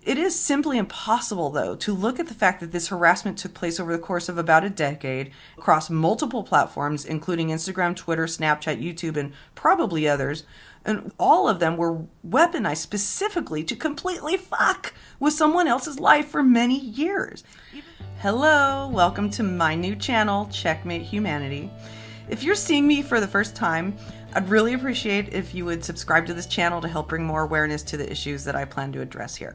It is simply impossible, though, to look at the fact that this harassment took place over the course of about a decade across multiple platforms, including Instagram, Twitter, Snapchat, YouTube, and probably others. And all of them were weaponized specifically to completely fuck with someone else's life for many years. Hello, welcome to my new channel, Checkmate Humanity. If you're seeing me for the first time, I'd really appreciate if you would subscribe to this channel to help bring more awareness to the issues that I plan to address here.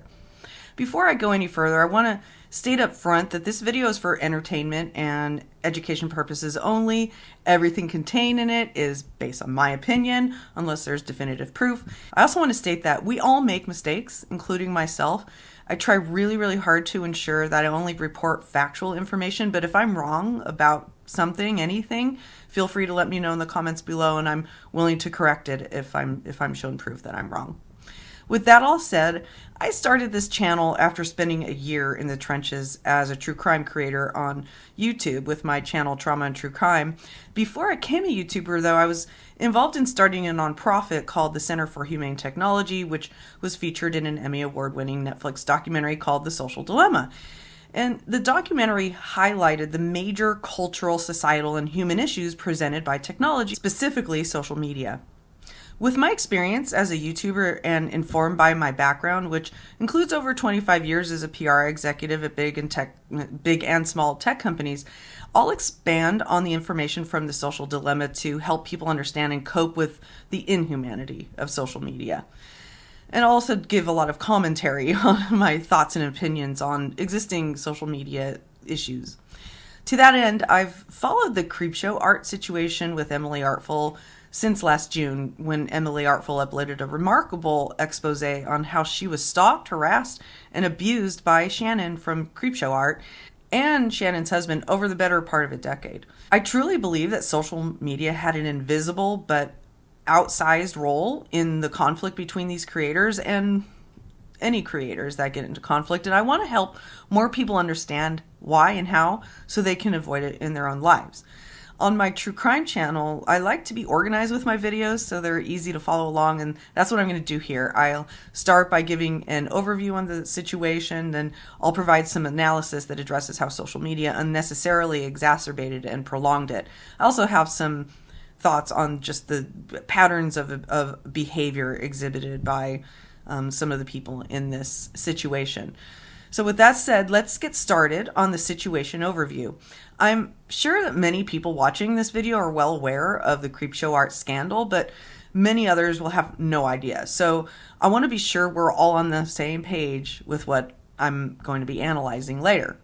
Before I go any further, I want to state up front that this video is for entertainment and education purposes only. Everything contained in it is based on my opinion, unless there's definitive proof. I also want to state that we all make mistakes, including myself. I try really hard to ensure that I only report factual information, but if I'm wrong about something, anything, feel free to let me know in the comments below, and I'm willing to correct it if I'm shown proof that I'm wrong. With that all said, I started this channel after spending a year in the trenches as a true crime creator on YouTube with my channel Trauma and True Crime. Before I became a YouTuber, though, I was involved in starting a nonprofit called the Center for Humane Technology, which was featured in an Emmy Award-winning Netflix documentary called The Social Dilemma. And the documentary highlighted the major cultural, societal, and human issues presented by technology, specifically social media. With my experience as a YouTuber and informed by my background, which includes over 25 years as a PR executive at big and small tech companies, I'll expand on the information from the social dilemma to help people understand and cope with the inhumanity of social media. And I'll also give a lot of commentary on my thoughts and opinions on existing social media issues. To that end, I've followed the CreepShow art situation with Emily Artful since last June, when Emily Artful uploaded a remarkable expose on how she was stalked, harassed, and abused by Shannon from CreepShow Art and Shannon's husband over the better part of a decade. I truly believe that social media had an invisible but outsized role in the conflict between these creators and any creators that get into conflict, and I want to help more people understand why and how so they can avoid it in their own lives. On my true crime channel, I like to be organized with my videos so they're easy to follow along, and that's what I'm going to do here. I'll start by giving an overview on the situation, then I'll provide some analysis that addresses how social media unnecessarily exacerbated and prolonged it. I also have some thoughts on just the patterns of behavior exhibited by some of the people in this situation. So with that said, let's get started on the situation overview. I'm sure that many people watching this video are well aware of the CreepShow art scandal, but many others will have no idea. So I want to be sure we're all on the same page with what I'm going to be analyzing later.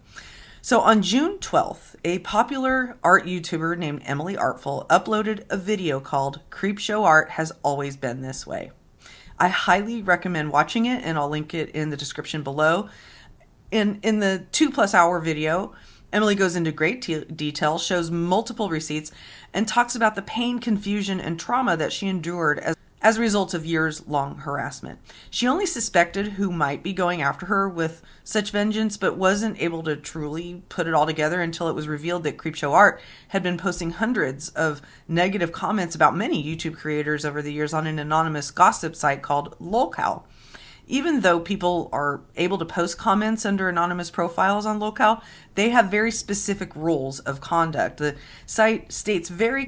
So on June 12th, a popular art YouTuber named Emily Artful uploaded a video called CreepShow Art Has Always Been This Way. I highly recommend watching it, and I'll link it in the description below. In the 2+ hour video, Emily goes into great detail, shows multiple receipts, and talks about the pain, confusion, and trauma that she endured as a result of years-long harassment. She only suspected who might be going after her with such vengeance, but wasn't able to truly put it all together until it was revealed that CreepShow Art had been posting hundreds of negative comments about many YouTube creators over the years on an anonymous gossip site called Lolcow. Even though people are able to post comments under anonymous profiles on Lolcow, they have very specific rules of conduct. The site states very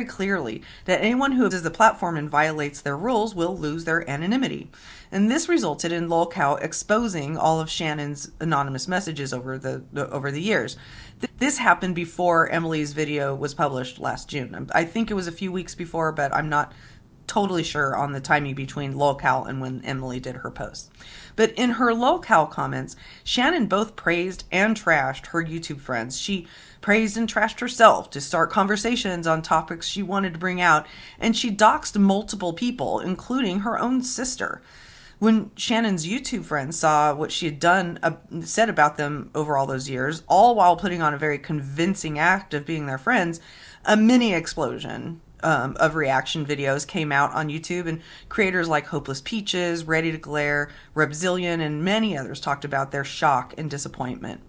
clearly that anyone who uses the platform and violates their rules will lose their anonymity. And this resulted in Lolcow exposing all of Shannon's anonymous messages over the years. This happened before Emily's video was published last June. I think it was a few weeks before, but I'm not totally sure on the timing between Lolcow and when Emily did her post. But in her Lolcow comments, Shannon both praised and trashed her YouTube friends. She praised and trashed herself to start conversations on topics she wanted to bring out, and she doxed multiple people, including her own sister. When Shannon's YouTube friends saw what she had said about them over all those years, all while putting on a very convincing act of being their friends, a mini explosion of reaction videos came out on YouTube, and creators like Hopeless Peaches, Ready to Glare, Repzillion, and many others talked about their shock and disappointment.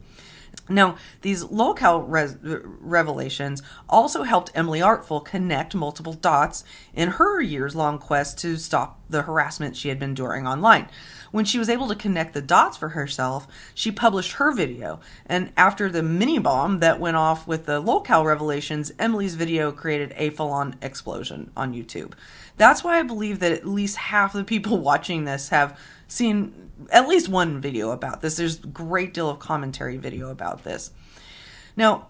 Now, these locale revelations also helped Emily Artful connect multiple dots in her years-long quest to stop the harassment she had been enduring online. When she was able to connect the dots for herself, she published her video. And after the mini bomb that went off with the locale revelations, Emily's video created a full-on explosion on YouTube. That's why I believe that at least half the people watching this have seen at least one video about this. There's a great deal of commentary video about this. Now,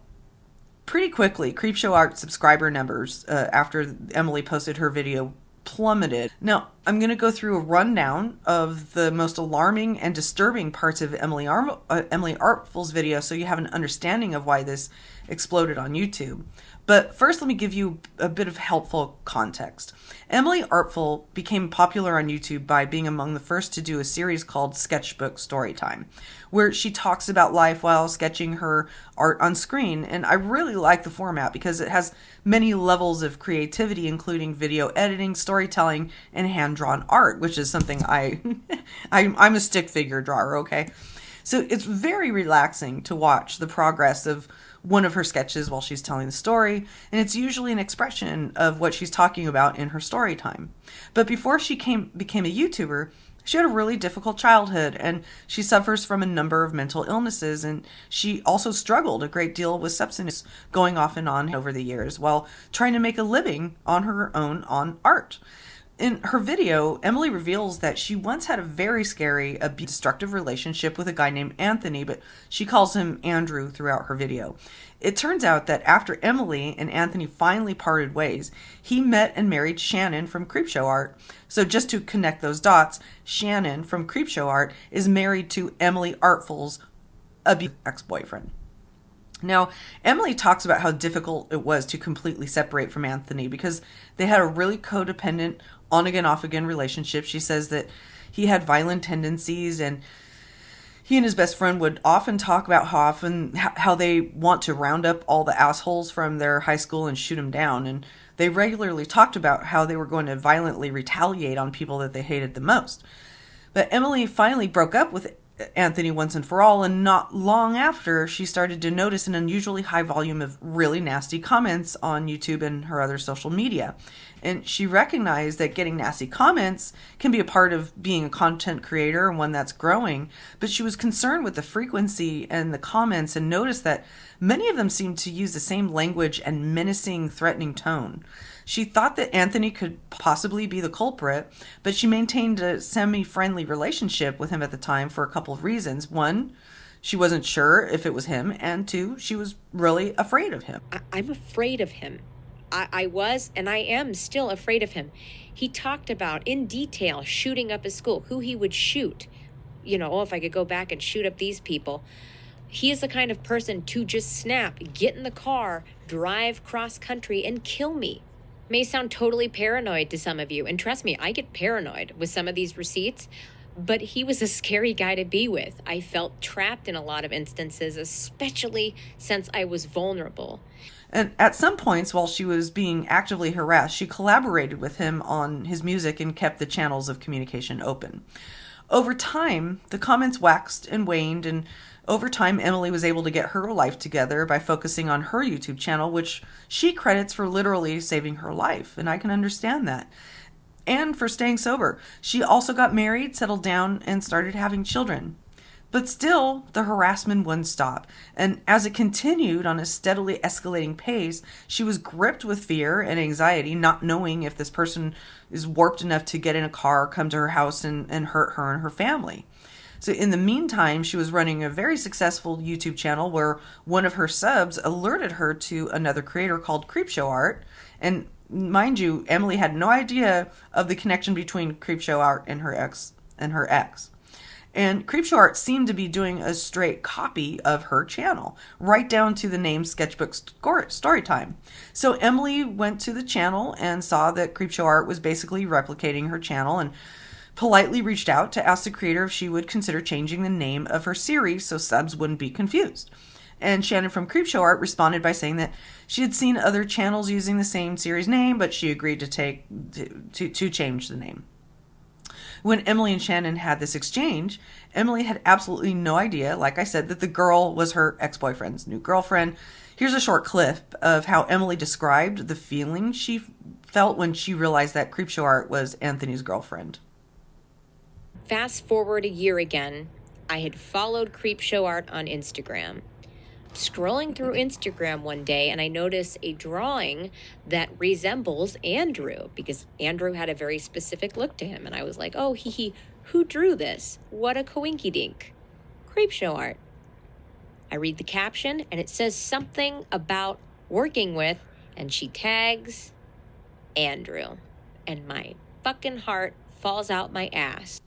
pretty quickly, CreepShow Art subscriber numbers after Emily posted her video plummeted. Now, I'm going to go through a rundown of the most alarming and disturbing parts of Emily Artful's video so you have an understanding of why this exploded on YouTube. But first, let me give you a bit of helpful context. Emily Artful became popular on YouTube by being among the first to do a series called Sketchbook Storytime, where she talks about life while sketching her art on screen. And I really like the format because it has many levels of creativity, including video editing, storytelling, and hand-drawn art, which is something I'm a stick figure drawer, okay? So it's very relaxing to watch the progress of one of her sketches while she's telling the story, and it's usually an expression of what she's talking about in her story time. But before she became a YouTuber, she had a really difficult childhood, and she suffers from a number of mental illnesses, and she also struggled a great deal with substance going off and on over the years while trying to make a living on her own on art. In her video, Emily reveals that she once had a very scary, destructive relationship with a guy named Anthony, but she calls him Andrew throughout her video. It turns out that after Emily and Anthony finally parted ways, he met and married Shannon from CreepShow Art. So just to connect those dots, Shannon from CreepShow Art is married to Emily Artful's ex-boyfriend. Now, Emily talks about how difficult it was to completely separate from Anthony because they had a really codependent, on-again, off-again relationship. She says that he had violent tendencies, and he and his best friend would often talk about how they want to round up all the assholes from their high school and shoot them down. And they regularly talked about how they were going to violently retaliate on people that they hated the most. But Emily finally broke up with Anthony once and for all, and not long after, she started to notice an unusually high volume of really nasty comments on YouTube and her other social media. And she recognized that getting nasty comments can be a part of being a content creator and one that's growing, but she was concerned with the frequency and the comments and noticed that many of them seemed to use the same language and menacing, threatening tone. She thought that Anthony could possibly be the culprit, but she maintained a semi-friendly relationship with him at the time for a couple of reasons. One, she wasn't sure if it was him, and two, she was really afraid of him. I'm afraid of him. I was, and I am still afraid of him. He talked about, in detail, shooting up his school, who he would shoot. If I could go back and shoot up these people. He is the kind of person to just snap, get in the car, drive cross country, and kill me. May sound totally paranoid to some of you, and trust me, I get paranoid with some of these receipts, but he was a scary guy to be with. I felt trapped in a lot of instances, especially since I was vulnerable. And at some points, while she was being actively harassed, she collaborated with him on his music and kept the channels of communication open. Over time, the comments waxed and waned, and over time, Emily was able to get her life together by focusing on her YouTube channel, which she credits for literally saving her life, and I can understand that. And for staying sober. She also got married, settled down, and started having children. But still, the harassment wouldn't stop, and as it continued on a steadily escalating pace, she was gripped with fear and anxiety, not knowing if this person is warped enough to get in a car, come to her house, and hurt her and her family. So in the meantime, she was running a very successful YouTube channel where one of her subs alerted her to another creator called CreepShow Art, and mind you, Emily had no idea of the connection between CreepShow Art and her ex. And CreepShow Art seemed to be doing a straight copy of her channel, right down to the name Sketchbook Storytime. So Emily went to the channel and saw that CreepShow Art was basically replicating her channel and politely reached out to ask the creator if she would consider changing the name of her series so subs wouldn't be confused. And Shannon from CreepShow Art responded by saying that she had seen other channels using the same series name, but she agreed to change the name. When Emily and Shannon had this exchange, Emily had absolutely no idea, like I said, that the girl was her ex-boyfriend's new girlfriend. Here's a short clip of how Emily described the feeling she felt when she realized that CreepShow Art was Anthony's girlfriend. Fast forward a year again, I had followed CreepShow Art on Instagram. Scrolling through Instagram one day, and I noticed a drawing that resembles Andrew, because Andrew had a very specific look to him. And I was like, oh, who drew this? What a coinky-dink. CreepShow Art. I read the caption, and it says something about working with, and she tags Andrew. And my fucking heart falls out my ass.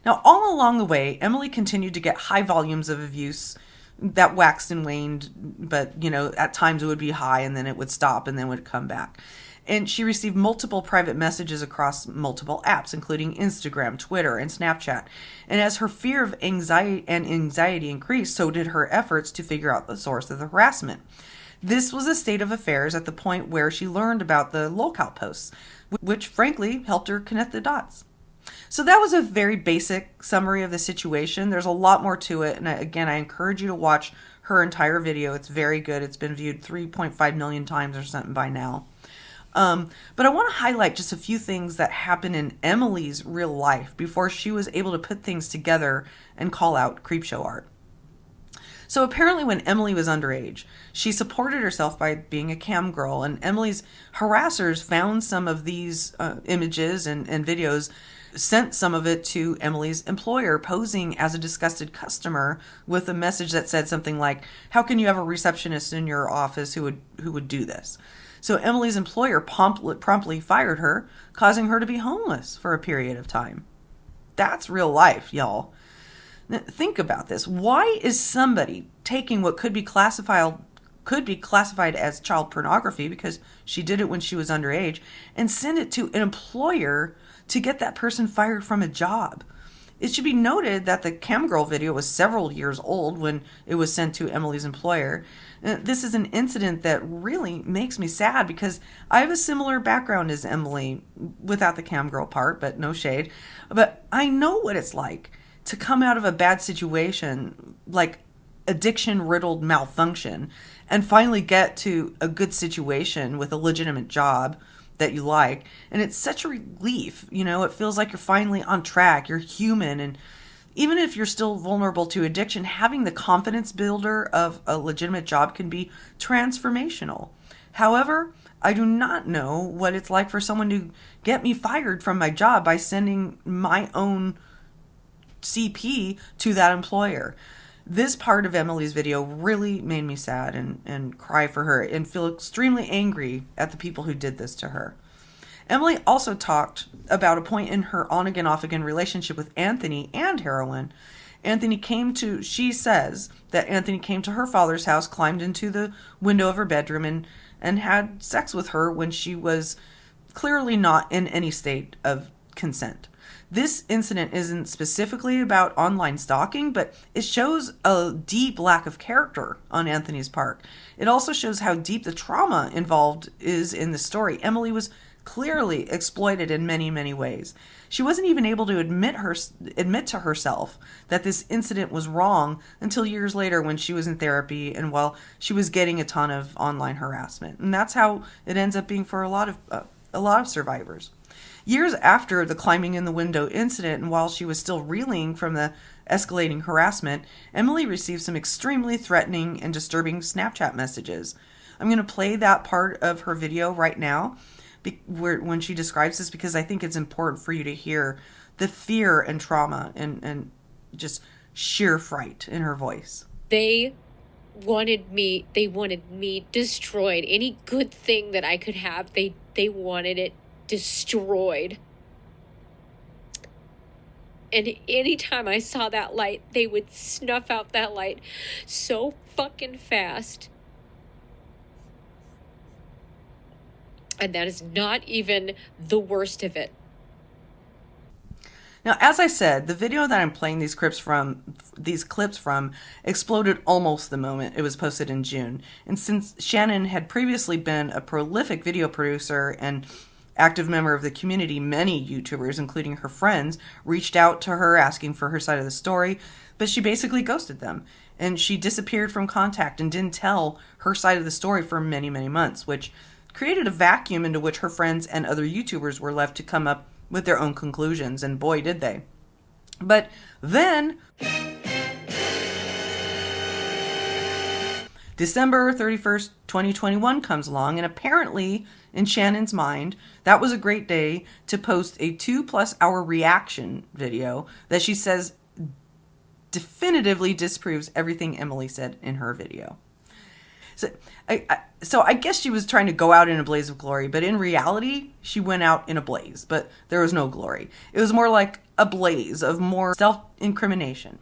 Now, all along the way, Emily continued to get high volumes of abuse that waxed and waned, but, at times it would be high and then it would stop and then would come back. And she received multiple private messages across multiple apps, including Instagram, Twitter, and Snapchat. And as her fear of anxiety increased, so did her efforts to figure out the source of the harassment. This was a state of affairs at the point where she learned about the lolcow posts, which frankly helped her connect the dots. So that was a very basic summary of the situation. There's a lot more to it. And again, I encourage you to watch her entire video. It's very good. It's been viewed 3.5 million times or something by now. But I want to highlight just a few things that happened in Emily's real life before she was able to put things together and call out CreepShow Art. So apparently when Emily was underage, she supported herself by being a cam girl, and Emily's harassers found some of these images and videos, sent some of it to Emily's employer, posing as a disgusted customer with a message that said something like, how can you have a receptionist in your office who would do this? So Emily's employer promptly fired her, causing her to be homeless for a period of time. That's real life, y'all. Now, think about this. Why is somebody taking what could be classified as child pornography, because she did it when she was underage, and send it to an employer to get that person fired from a job? It should be noted that the camgirl video was several years old when it was sent to Emily's employer. This is an incident that really makes me sad because I have a similar background as Emily, without the camgirl part, but no shade. But I know what it's like to come out of a bad situation, like addiction-riddled malfunction, and finally get to a good situation with a legitimate job that you like. And it's such a relief, it feels like you're finally on track, you're human. And even if you're still vulnerable to addiction, having the confidence builder of a legitimate job can be transformational. However, I do not know what it's like for someone to get me fired from my job by sending my own CP to that employer. This part of Emily's video really made me sad and cry for her and feel extremely angry at the people who did this to her. Emily also talked about a point in her on-again, off-again relationship with Anthony and heroin. She says that Anthony came to her father's house, climbed into the window of her bedroom, and had sex with her when she was clearly not in any state of consent. This incident isn't specifically about online stalking, but it shows a deep lack of character on Anthony's part. It also shows how deep the trauma involved is in the story. Emily was clearly exploited in many, many ways. She wasn't even able to admit to herself that this incident was wrong until years later when she was in therapy and while she was getting a ton of online harassment. And that's how it ends up being for a lot of survivors. Years after the climbing in the window incident, and while she was still reeling from the escalating harassment, Emily received some extremely threatening and disturbing Snapchat messages. I'm going to play that part of her video right now when she describes this, because I think it's important for you to hear the fear and trauma and just sheer fright in her voice. They wanted me destroyed. Any good thing that I could have, they wanted it destroyed. And anytime I saw that light, they would snuff out that light so fucking fast. And that is not even the worst of it. Now, as I said, the video that I'm playing these clips from exploded almost the moment it was posted in June. And since Shannon had previously been a prolific video producer and active member of the community, many YouTubers, including her friends, reached out to her asking for her side of the story, but she basically ghosted them. And she disappeared from contact and didn't tell her side of the story for many, many months, which created a vacuum into which her friends and other YouTubers were left to come up with their own conclusions, and boy, did they. But then December 31st, 2021 comes along, and apparently, in Shannon's mind, that was a great day to post a 2+ hour reaction video that she says definitively disproves everything Emily said in her video. So I guess she was trying to go out in a blaze of glory, but in reality, she went out in a blaze, but there was no glory. It was more like a blaze of more self-incrimination.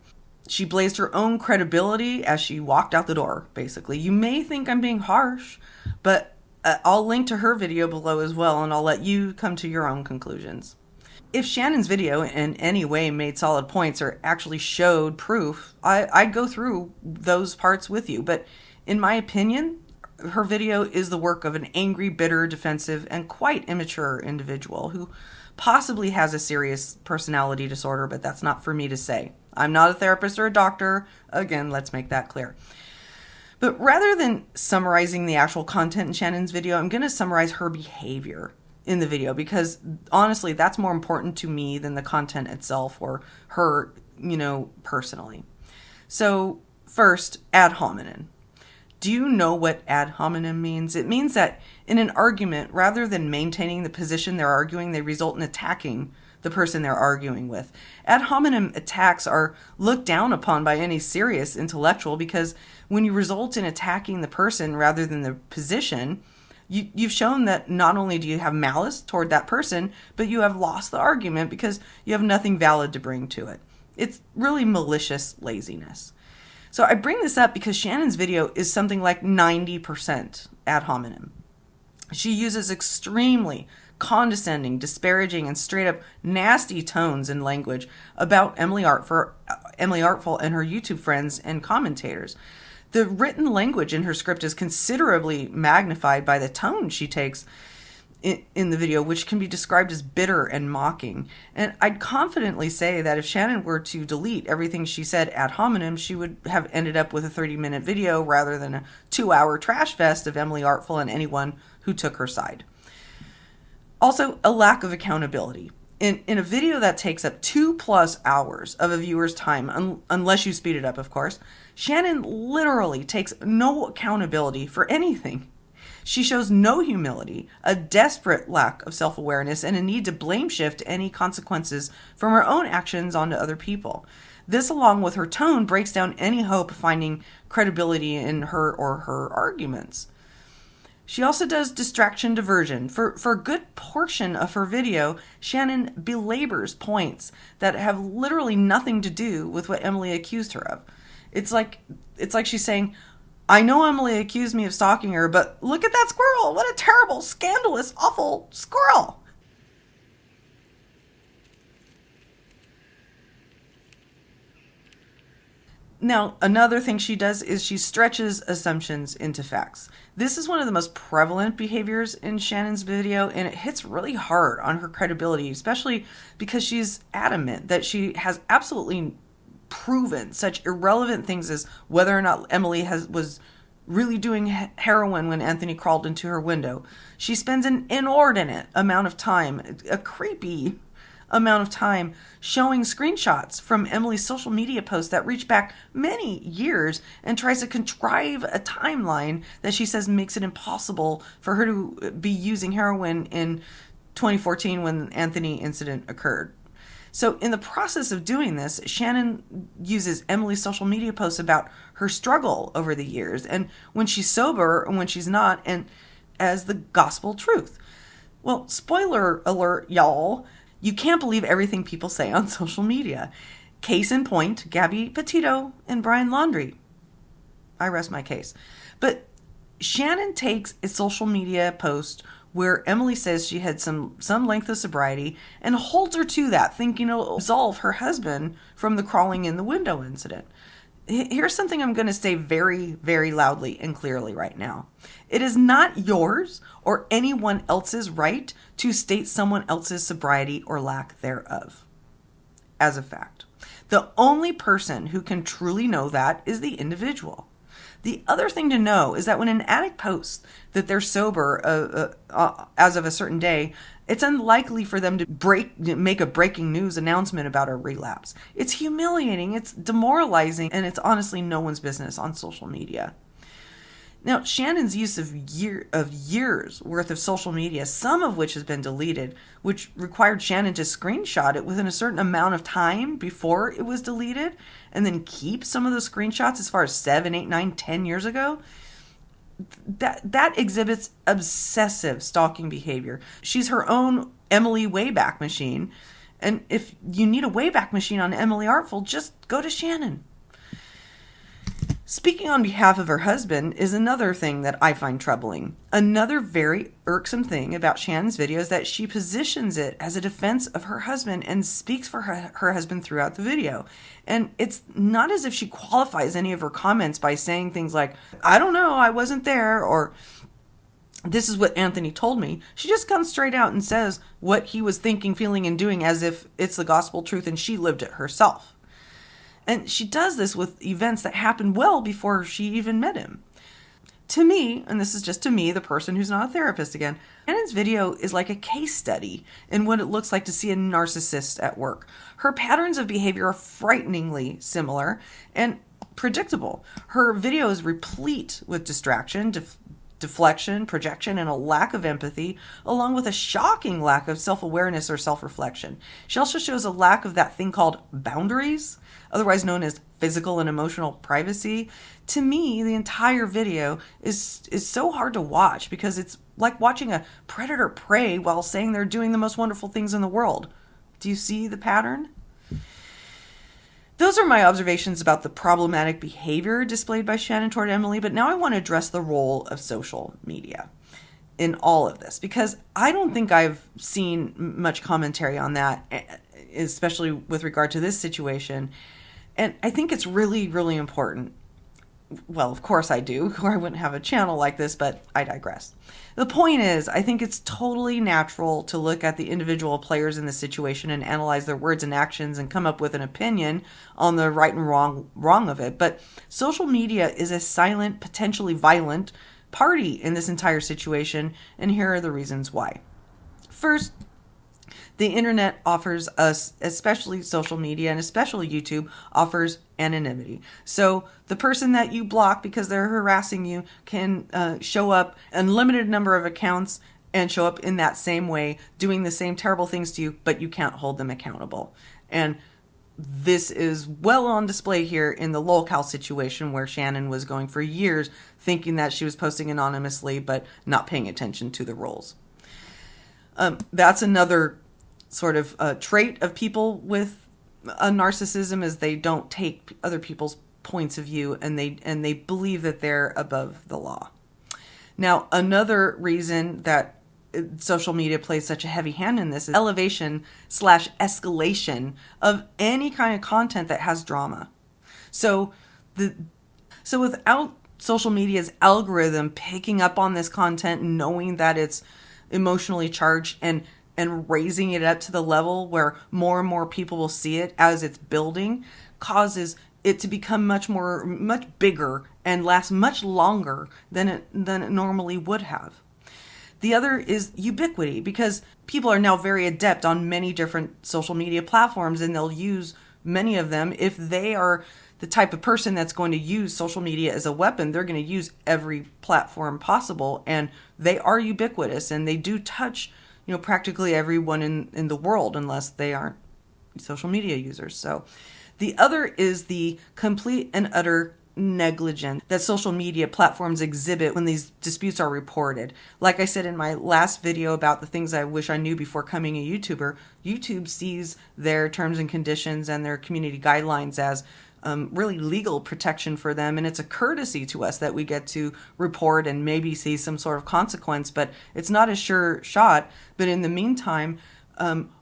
She blazed her own credibility as she walked out the door, basically. You may think I'm being harsh, but I'll link to her video below as well, and I'll let you come to your own conclusions. If Shannon's video in any way made solid points or actually showed proof, I'd go through those parts with you. But in my opinion, her video is the work of an angry, bitter, defensive, and quite immature individual who possibly has a serious personality disorder, but that's not for me to say. I'm not a therapist or a doctor. Again, let's make that clear. But rather than summarizing the actual content in Shannon's video, I'm going to summarize her behavior in the video, because honestly, that's more important to me than the content itself or her, personally. So first, ad hominem. Do you know what ad hominem means? It means that in an argument, rather than maintaining the position they're arguing, they result in attacking the person they're arguing with. Ad hominem attacks are looked down upon by any serious intellectual, because when you result in attacking the person rather than the position, you've shown that not only do you have malice toward that person, but you have lost the argument because you have nothing valid to bring to it. It's really malicious laziness. So I bring this up because Shannon's video is something like 90% ad hominem. She uses extremely condescending, disparaging, and straight up nasty tones and language about Emily Artful and her YouTube friends and commentators. The written language in her script is considerably magnified by the tone she takes in the video, which can be described as bitter and mocking. And I'd confidently say that if Shannon were to delete everything she said ad hominem, she would have ended up with a 30-minute video rather than a 2-hour trash fest of Emily Artful and anyone who took her side. Also, a lack of accountability. In a video that takes up 2+ hours of a viewer's time, unless you speed it up, of course, Shannon literally takes no accountability for anything. She shows no humility, a desperate lack of self-awareness, and a need to blame shift any consequences from her own actions onto other people. This, along with her tone, breaks down any hope of finding credibility in her or her arguments. She also does distraction diversion. For a good portion of her video, Shannon belabors points that have literally nothing to do with what Emily accused her of. It's like she's saying, I know Emily accused me of stalking her, but look at that squirrel. What a terrible, scandalous, awful squirrel. Now, another thing she does is she stretches assumptions into facts. This is one of the most prevalent behaviors in Shannon's video, and it hits really hard on her credibility, especially because she's adamant that she has absolutely proven such irrelevant things as whether or not Emily was really doing heroin when Anthony crawled into her window. She spends an inordinate amount of time, a creepy amount of time, showing screenshots from Emily's social media posts that reach back many years and tries to contrive a timeline that she says makes it impossible for her to be using heroin in 2014 when the Anthony incident occurred. So in the process of doing this, Shannon uses Emily's social media posts about her struggle over the years and when she's sober and when she's not, and as the gospel truth. Well, spoiler alert, y'all. You can't believe everything people say on social media. Case in point, Gabby Petito and Brian Laundrie. I rest my case. But Shannon takes a social media post where Emily says she had some length of sobriety and holds her to that, thinking it'll absolve her husband from the crawling in the window incident. Here's something I'm going to say very, very loudly and clearly right now. It is not yours or anyone else's right to state someone else's sobriety or lack thereof as a fact. The only person who can truly know that is the individual. The other thing to know is that when an addict posts that they're sober as of a certain day, it's unlikely for them to make a breaking news announcement about a relapse. It's humiliating, it's demoralizing, and it's honestly no one's business on social media. Now, Shannon's use of years worth of social media, some of which has been deleted, which required Shannon to screenshot it within a certain amount of time before it was deleted, and then keep some of those screenshots as far as 7, 8, 9, 10 years ago, that exhibits obsessive stalking behavior. She's her own Emily Wayback Machine, and if you need a Wayback Machine on Emily Artful, just go to Shannon. Speaking on behalf of her husband is another thing that I find troubling. Another very irksome thing about Shannon's video is that she positions it as a defense of her husband and speaks for her husband throughout the video. And it's not as if she qualifies any of her comments by saying things like, I don't know, I wasn't there, or this is what Anthony told me. She just comes straight out and says what he was thinking, feeling, and doing as if it's the gospel truth and she lived it herself. And she does this with events that happened well before she even met him. To me, and this is just to me, the person who's not a therapist again, Shannon's video is like a case study in what it looks like to see a narcissist at work. Her patterns of behavior are frighteningly similar and predictable. Her video is replete with distraction, deflection, projection, and a lack of empathy, along with a shocking lack of self-awareness or self-reflection. She also shows a lack of that thing called boundaries, otherwise known as physical and emotional privacy. To me, the entire video is so hard to watch because it's like watching a predator prey while saying they're doing the most wonderful things in the world. Do you see the pattern? Those are my observations about the problematic behavior displayed by Shannon toward Emily, but now I want to address the role of social media in all of this, because I don't think I've seen much commentary on that, especially with regard to this situation. And I think it's really, really important. Well, of course I do, or I wouldn't have a channel like this, but I digress. The point is, I think it's totally natural to look at the individual players in the situation and analyze their words and actions and come up with an opinion on the right and wrong of it. But social media is a silent, potentially violent party in this entire situation, and here are the reasons why. First, the internet offers us, especially social media and especially YouTube, offers anonymity. So the person that you block because they're harassing you can show up unlimited number of accounts and show up in that same way, doing the same terrible things to you, but you can't hold them accountable. And this is well on display here in the lolcow situation where Shannon was going for years thinking that she was posting anonymously but not paying attention to the rules. That's another sort of trait of people with a narcissism, is they don't take other people's points of view and they believe that they're above the law. Now, another reason that social media plays such a heavy hand in this is elevation/escalation of any kind of content that has drama. So without social media's algorithm picking up on this content, knowing that it's emotionally charged and raising it up to the level where more and more people will see it as it's building, causes it to become much bigger and last much longer than it normally would have. The other is ubiquity, because people are now very adept on many different social media platforms, and they'll use many of them. If they are the type of person that's going to use social media as a weapon, they're going to use every platform possible, and they are ubiquitous, and they do touch practically everyone in the world, unless they aren't social media users. So the other is the complete and utter negligence that social media platforms exhibit when these disputes are reported. Like I said in my last video about the things I wish I knew before becoming a YouTuber, YouTube sees their terms and conditions and their community guidelines as really legal protection for them, and it's a courtesy to us that we get to report and maybe see some sort of consequence, but it's not a sure shot. But in the meantime,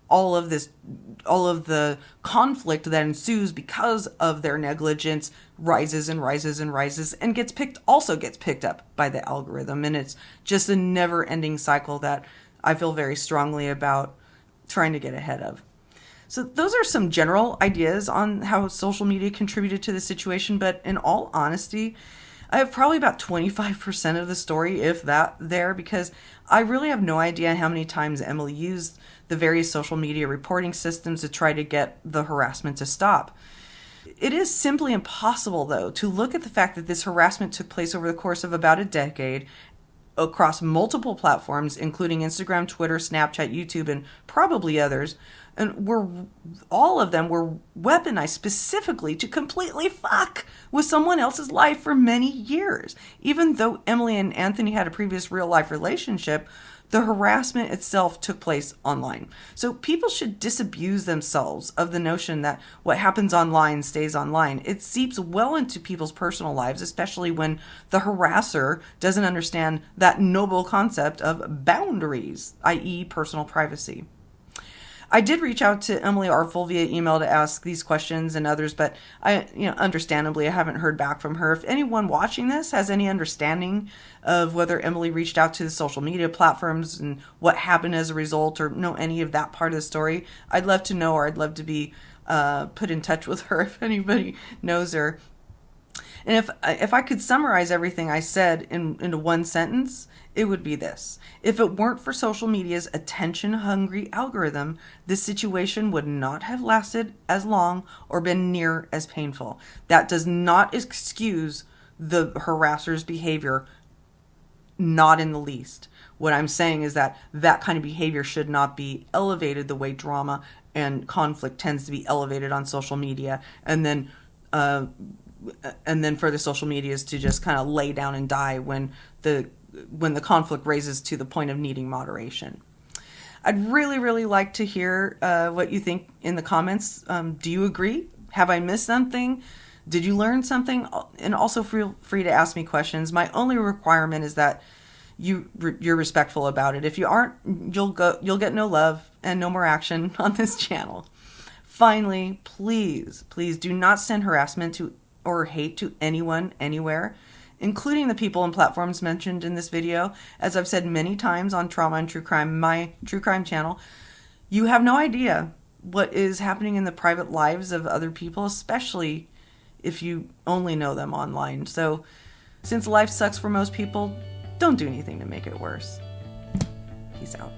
all of the conflict that ensues because of their negligence rises and rises and rises and gets picked up by the algorithm. And it's just a never ending cycle that I feel very strongly about trying to get ahead of. So those are some general ideas on how social media contributed to the situation. But in all honesty, I have probably about 25% of the story, if that, there, because I really have no idea how many times Emily used the various social media reporting systems to try to get the harassment to stop. It is simply impossible, though, to look at the fact that this harassment took place over the course of about a decade across multiple platforms, including Instagram, Twitter, Snapchat, YouTube, and probably others, and all of them were weaponized specifically to completely fuck with someone else's life for many years. Even though Emily and Anthony had a previous real life relationship, the harassment itself took place online. So people should disabuse themselves of the notion that what happens online stays online. It seeps well into people's personal lives, especially when the harasser doesn't understand that noble concept of boundaries, i.e. personal privacy. I did reach out to Emily Artful via email to ask these questions and others, but understandably, I haven't heard back from her. If anyone watching this has any understanding of whether Emily reached out to the social media platforms and what happened as a result, or know any of that part of the story, I'd love to know, or I'd love to be put in touch with her if anybody knows her. And if I could summarize everything I said into one sentence, it would be this. If it weren't for social media's attention-hungry algorithm, this situation would not have lasted as long or been near as painful. That does not excuse the harasser's behavior, not in the least. What I'm saying is that kind of behavior should not be elevated the way drama and conflict tends to be elevated on social media, and then for the social medias to just kind of lay down and die when the conflict raises to the point of needing moderation. I'd really, really like to hear what you think in the comments. Do you agree? Have I missed something? Did you learn something? And also feel free to ask me questions. My only requirement is that you're respectful about it. If you aren't, you'll get no love and no more action on this channel. Finally, please do not send harassment or hate to anyone, anywhere, including the people and platforms mentioned in this video. As I've said many times on Trauma and True Crime, my true crime channel, you have no idea what is happening in the private lives of other people, especially if you only know them online. So since life sucks for most people, don't do anything to make it worse. Peace out.